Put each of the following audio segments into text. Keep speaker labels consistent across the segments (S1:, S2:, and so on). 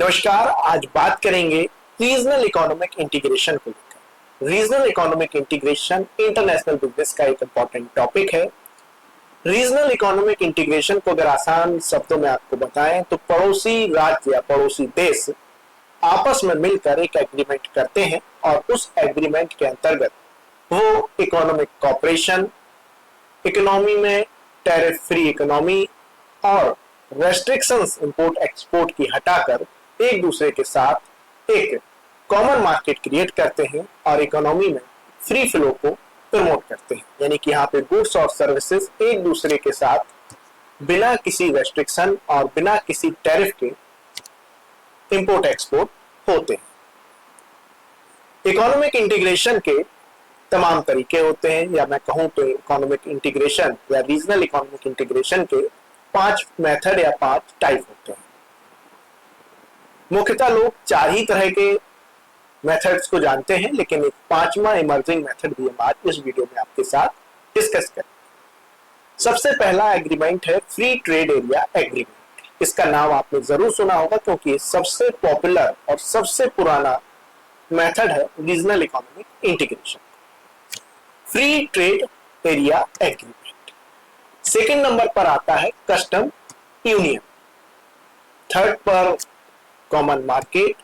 S1: नमस्कार। आज बात करेंगे रीजनल इकोनॉमिक इंटीग्रेशन को लेकर। Regional economic integration international business का एक इंपॉर्टेंट टॉपिक है। रीजनल इकोनॉमिक इंटीग्रेशन को अगर आसान शब्दों में आपको बताएं तो पड़ोसी राज्य या पड़ोसी देश आपस में मिलकर एक एग्रीमेंट करते हैं और उस एग्रीमेंट के अंतर्गत वो इकोनॉमिक कॉपरेशन, इकोनॉमी में टैरिफ फ्री इकोनॉमी और रेस्ट्रिक्शंस इंपोर्ट एक्सपोर्ट की हटाकर एक दूसरे के साथ एक कॉमन मार्केट क्रिएट करते हैं और इकोनॉमी में फ्री फ्लो को प्रमोट करते हैं। यानी कि यहाँ पे गुड्स और सर्विसेज एक दूसरे के साथ बिना किसी रेस्ट्रिक्शन और बिना किसी टैरिफ के इंपोर्ट एक्सपोर्ट होते हैं। इकोनॉमिक इंटीग्रेशन के तमाम तरीके होते हैं, या मैं कहूं तो इकोनॉमिक इंटीग्रेशन या रीजनल इकोनॉमिक इंटीग्रेशन के 5 मेथड या 5 टाइप होते हैं। मुख्यतः लोग 4 ही तरह के मेथड्स को जानते हैं, लेकिन एक 5वां इमर्जिंग मेथड भी हम आज इस वीडियो में आपके साथ डिस्कस करेंगे। सबसे पहला एग्रीमेंट है फ्री ट्रेड एरिया एग्रीमेंट। इसका नाम आपने जरूर सुना होगा क्योंकि ये सबसे पॉपुलर और सबसे पुराना मेथड है regional economic integration, free trade area agreement. Second number पर आता है कस्टम यूनियन, थर्ड पर कॉमन मार्केट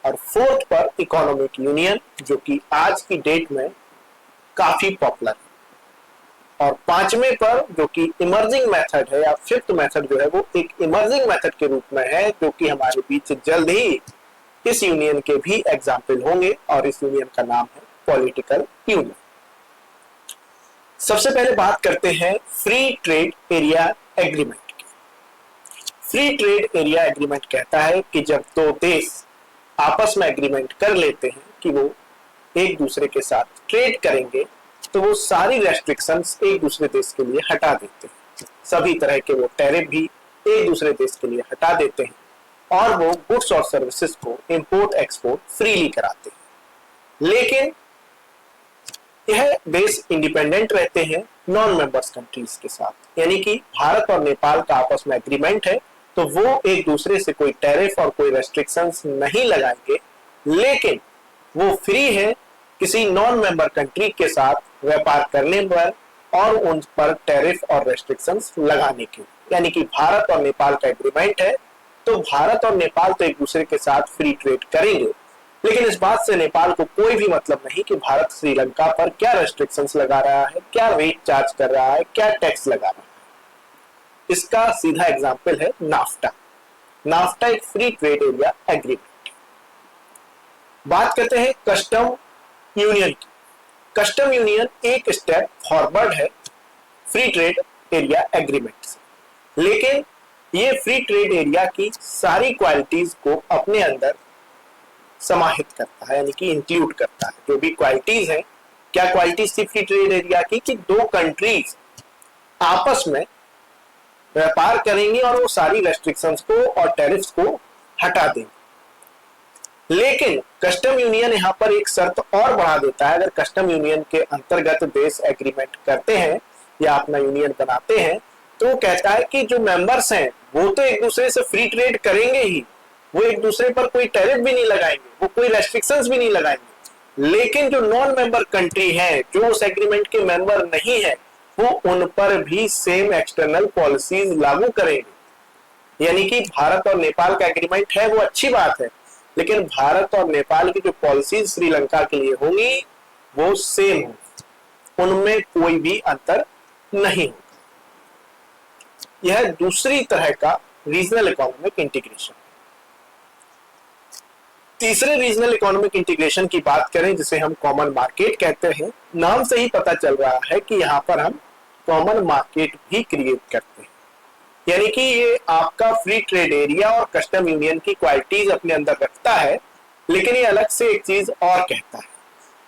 S1: और फोर्थ पर इकोनॉमिक यूनियन, जो कि आज की डेट में काफी पॉपुलर है। और 5वें पर जो कि इमर्जिंग मेथड है या 5th मेथड जो है वो एक इमर्जिंग मेथड के रूप में है, जो कि हमारे बीच जल्द ही इस यूनियन के भी एग्जाम्पल होंगे और इस यूनियन का नाम है पॉलिटिकल यूनियन। सबसे पहले बात करते हैं फ्री ट्रेड एरिया एग्रीमेंट की। फ्री ट्रेड एरिया एग्रीमेंट कहता है कि जब 2 देश आपस में एग्रीमेंट कर लेते हैं कि वो एक दूसरे के साथ ट्रेड करेंगे तो वो सारी रेस्ट्रिक्शंस एक दूसरे देश के लिए हटा देते हैं। सभी तरह के वो टैरिफ भी एक दूसरे देश के लिए हटा देते हैं और वो गुड्स और सर्विसेज को इंपोर्ट एक्सपोर्ट फ्रीली कराते हैं। लेकिन यह देश इंडिपेंडेंट रहते हैं नॉन मेंबर्स कंट्रीज के साथ, यानी कि भारत और नेपाल का आपस में एग्रीमेंट है तो वो एक दूसरे से कोई टैरिफ और कोई रेस्ट्रिक्शंस नहीं लगाएंगे, लेकिन वो फ्री है किसी नॉन मेंबर कंट्री के साथ व्यापार करने पर और उन पर टैरिफ और रेस्ट्रिक्शंस लगाने के। यानी कि भारत और नेपाल का एग्रीमेंट है तो भारत और नेपाल तो एक दूसरे के साथ फ्री ट्रेड करेंगे, लेकिन इस बात से नेपाल को कोई भी मतलब नहीं कि भारत श्रीलंका पर क्या रेस्ट्रिक्शंस लगा रहा है, क्या रेट चार्ज कर रहा है, क्या टैक्स लगा रहा है। इसका सीधा एग्जांपल है नाफ्टा। नाफ्टा एक फ्री ट्रेड एरिया एग्रीमेंट। बात करते हैं कस्टम यूनियन की। कस्टम यूनियन एक स्टेप फॉरवर्ड है फ्री ट्रेड एरिया एग्रीमेंट से, लेकिन ये फ्री ट्रेड एरिया की सारी क्वालिटीज को अपने अंदर समाहित करता है, यानी कि इंक्लूड करता है। जो भी क्वालिटीज हैं, क्या क्वालिटीज थी फ्री ट्रेड एरिया की कि 2 कंट्रीज आपस में व्यापार करेंगी और वो सारी रेस्ट्रिक्शंस को और टैरिफ्स को हटा देंगे। लेकिन कस्टम यूनियन यहाँ पर एक शर्त और बढ़ा देता है। अगर कस्टम यूनियन के अंतर्गत देश एग्रीमेंट करते हैं या अपना यूनियन बनाते हैं तो वो कहता है कि जो मेंबर्स हैं वो तो एक दूसरे से फ्री ट्रेड करेंगे ही, वो एक दूसरे पर कोई टैरिफ भी नहीं लगाएंगे, वो कोई रेस्ट्रिक्शंस भी नहीं लगाएंगे, लेकिन जो नॉन मेंबर कंट्री है, जो उस एग्रीमेंट के मेंबर नहीं है, वो उन पर भी सेम एक्सटर्नल पॉलिसीज लागू करेंगे। यानी कि भारत और नेपाल का एग्रीमेंट है वो अच्छी बात है, लेकिन भारत और नेपाल की जो पॉलिसीज श्रीलंका के लिए होंगी वो सेम होंगी, उनमें कोई भी अंतर नहीं होगा। यह दूसरी तरह का रीजनल इकोनॉमिक इंटीग्रेशन। तीसरे रीजनल इकोनॉमिक इंटीग्रेशन की बात करें जिसे हम कॉमन मार्केट कहते हैं। नाम से ही पता चल रहा है कि यहाँ पर हम कॉमन मार्केट भी क्रिएट करते हैं, यानी कि ये आपका फ्री ट्रेड एरिया और कस्टम यूनियन की क्वालिटीज अपने अंदर रखता है, लेकिन ये अलग से एक चीज और कहता है।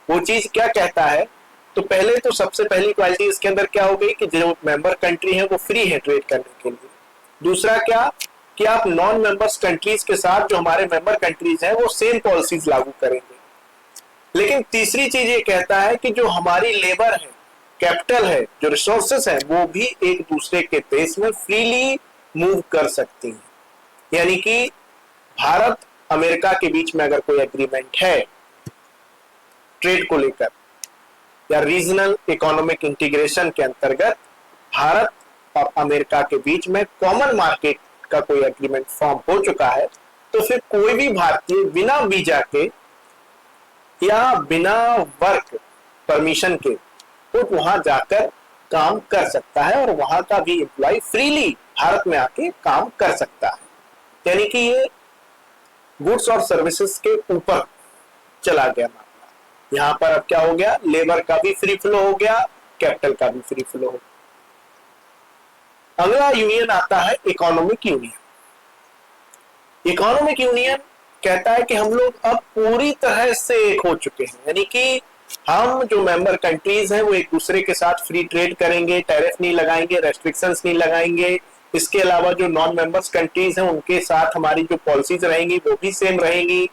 S1: वो चीज क्या कहता है? तो पहले तो सबसे पहली क्वालिटी इसके अंदर क्या हो गई कि जो मेंबर कंट्री है वो फ्री है ट्रेड करने के लिए। दूसरा क्या कि आप नॉन मेंबर्स कंट्रीज के साथ जो हमारे मेंबर कंट्रीज हैं वो सेम पॉलिसीज लागू करेंगे। लेकिन तीसरी चीज ये कहता है कि जो हमारी लेबर है, कैपिटल है, जो रिसोर्सेस है, वो भी एक दूसरे के देश में फ्रीली मूव कर सकती हैं। यानी कि भारत अमेरिका के बीच में अगर कोई एग्रीमेंट है ट्रेड को लेकर या रीजनल इकोनॉमिक इंटीग्रेशन के अंतर्गत भारत और अमेरिका के बीच में कॉमन मार्केट का कोई एग्रीमेंट फॉर्म हो चुका है, तो फिर कोई भी भारतीय बिना वीजा के या बिना वर्क परमिशन के तो वहां जाकर काम कर सकता है और वहां का भी एम्प्लॉय फ्रीली भारत में आके काम कर सकता है। यानी कि ये गुड्स और सर्विसेज के ऊपर चला गया मामला। यहां पर अब क्या हो गया, लेबर का भी फ्री फ्लो हो गया, कैपिटल का भी फ्री फ्लो हो गया। अगला यूनियन आता है इकोनॉमिक यूनियन। इकोनॉमिक यूनियन कहता है कि हम लोग अब पूरी तरह से एक हो चुके हैं, यानी कि हम जो मेंबर कंट्रीज हैं वो एक दूसरे के साथ फ्री ट्रेड करेंगे, टैरिफ नहीं लगाएंगे, रेस्ट्रिक्शंस नहीं लगाएंगे। इसके अलावा जो नॉन मेंबर्स कंट्रीज हैं उनके साथ हमारी जो पॉलिसीज रहेंगी वो भी सेम रहेंगी।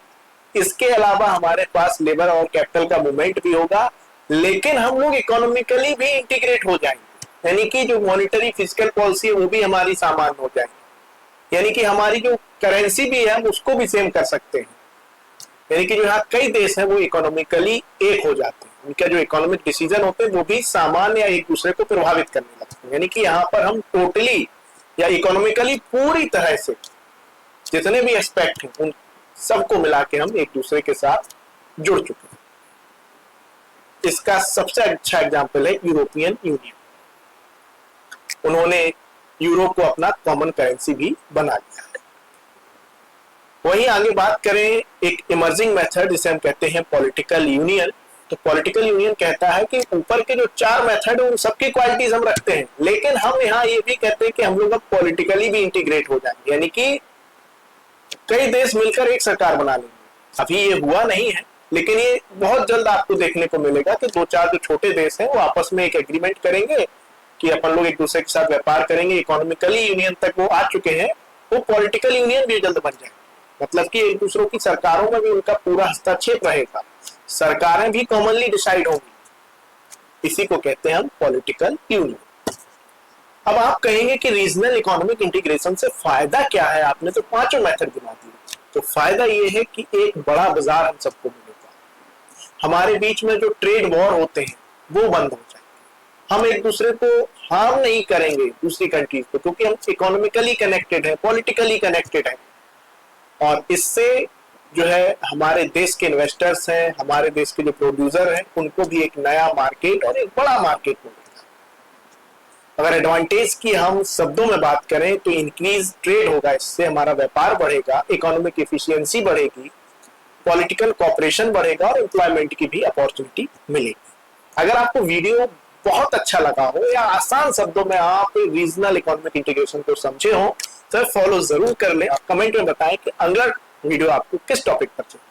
S1: इसके अलावा हमारे पास लेबर और कैपिटल का मूवमेंट भी होगा, लेकिन हम लोग इकोनॉमिकली भी इंटीग्रेट हो जाएंगे, यानी कि जो मॉनिटरी फिजिकल पॉलिसी है वो भी हमारी सामान हो जाएगी। यानी कि हमारी जो करेंसी भी है उसको भी सेम कर सकते हैं। यानी कि जो यहाँ कई देश हैं वो इकोनॉमिकली एक हो जाते हैं, उनके जो इकोनॉमिक डिसीजन होते हैं वो भी सामान्य या एक दूसरे को प्रभावित करने लगते हैं। यानी कि यहाँ पर हम टोटली या इकोनॉमिकली पूरी तरह से जितने भी एस्पेक्ट हैं उन सबको मिला के हम एक दूसरे के साथ जुड़ चुके हैं। इसका सबसे अच्छा एग्जाम्पल है यूरोपियन यूनियन। उन्होंने यूरो को अपना कॉमन करेंसी भी बना लिया है। वहीं आगे बात करें एक इमर्जिंग मेथड जिसे हम कहते हैं पॉलिटिकल यूनियन। तो पॉलिटिकल यूनियन कहता है कि ऊपर के जो 4 मेथड है उन सबकी क्वालिटीज हम रखते हैं, लेकिन हम यहाँ ये भी कहते हैं कि हम लोग अब पॉलिटिकली भी इंटीग्रेट हो जाएंगे, यानी कि कई देश मिलकर एक सरकार बना लेंगे। अभी ये हुआ नहीं है, लेकिन ये बहुत जल्द आपको देखने को मिलेगा कि 2-4 जो छोटे देश हैं वो आपस में एक एग्रीमेंट करेंगे कि अपन लोग एक दूसरे के साथ व्यापार करेंगे। इकोनॉमिकली यूनियन तक वो आ चुके हैं, वो पॉलिटिकल यूनियन भी जल्द बन जाएंगे। मतलब कि एक दूसरों की सरकारों में भी उनका पूरा हस्तक्षेप रहेगा, सरकारें भी कॉमनली डिसाइड होंगी। इसी को कहते हैं हम पॉलिटिकल यूनियन। अब आप कहेंगे कि रीजनल इकोनॉमिक इंटीग्रेशन से फायदा क्या है, आपने तो 5 मेथड गिना दिए। तो फायदा ये है कि एक बड़ा बाजार हम सबको मिलेगा, हमारे बीच में जो ट्रेड वॉर होते हैं वो बंद हो जाएंगे, हम एक दूसरे को हार्म नहीं करेंगे दूसरी कंट्रीज को, क्योंकि हम इकोनॉमिकली कनेक्टेड है, पॉलिटिकली कनेक्टेड है। और इससे जो है हमारे देश के इन्वेस्टर्स हैं, हमारे देश के जो प्रोड्यूसर हैं, उनको भी एक नया मार्केट और एक बड़ा मार्केट मिलेगा। अगर एडवांटेज की हम शब्दों में बात करें तो इंक्रीज ट्रेड होगा, इससे हमारा व्यापार बढ़ेगा, इकोनॉमिक एफिशिएंसी बढ़ेगी, पॉलिटिकल कोऑपरेशन बढ़ेगा और एम्प्लॉयमेंट की भी अपॉर्चुनिटी मिलेगी। अगर आपको वीडियो बहुत अच्छा लगा हो या आसान शब्दों में आप रीजनल इकोनॉमिक इंटीग्रेशन को समझे हो तो फॉलो जरूर कर ले और कमेंट में बताएं कि अगला वीडियो आपको किस टॉपिक पर चाहिए।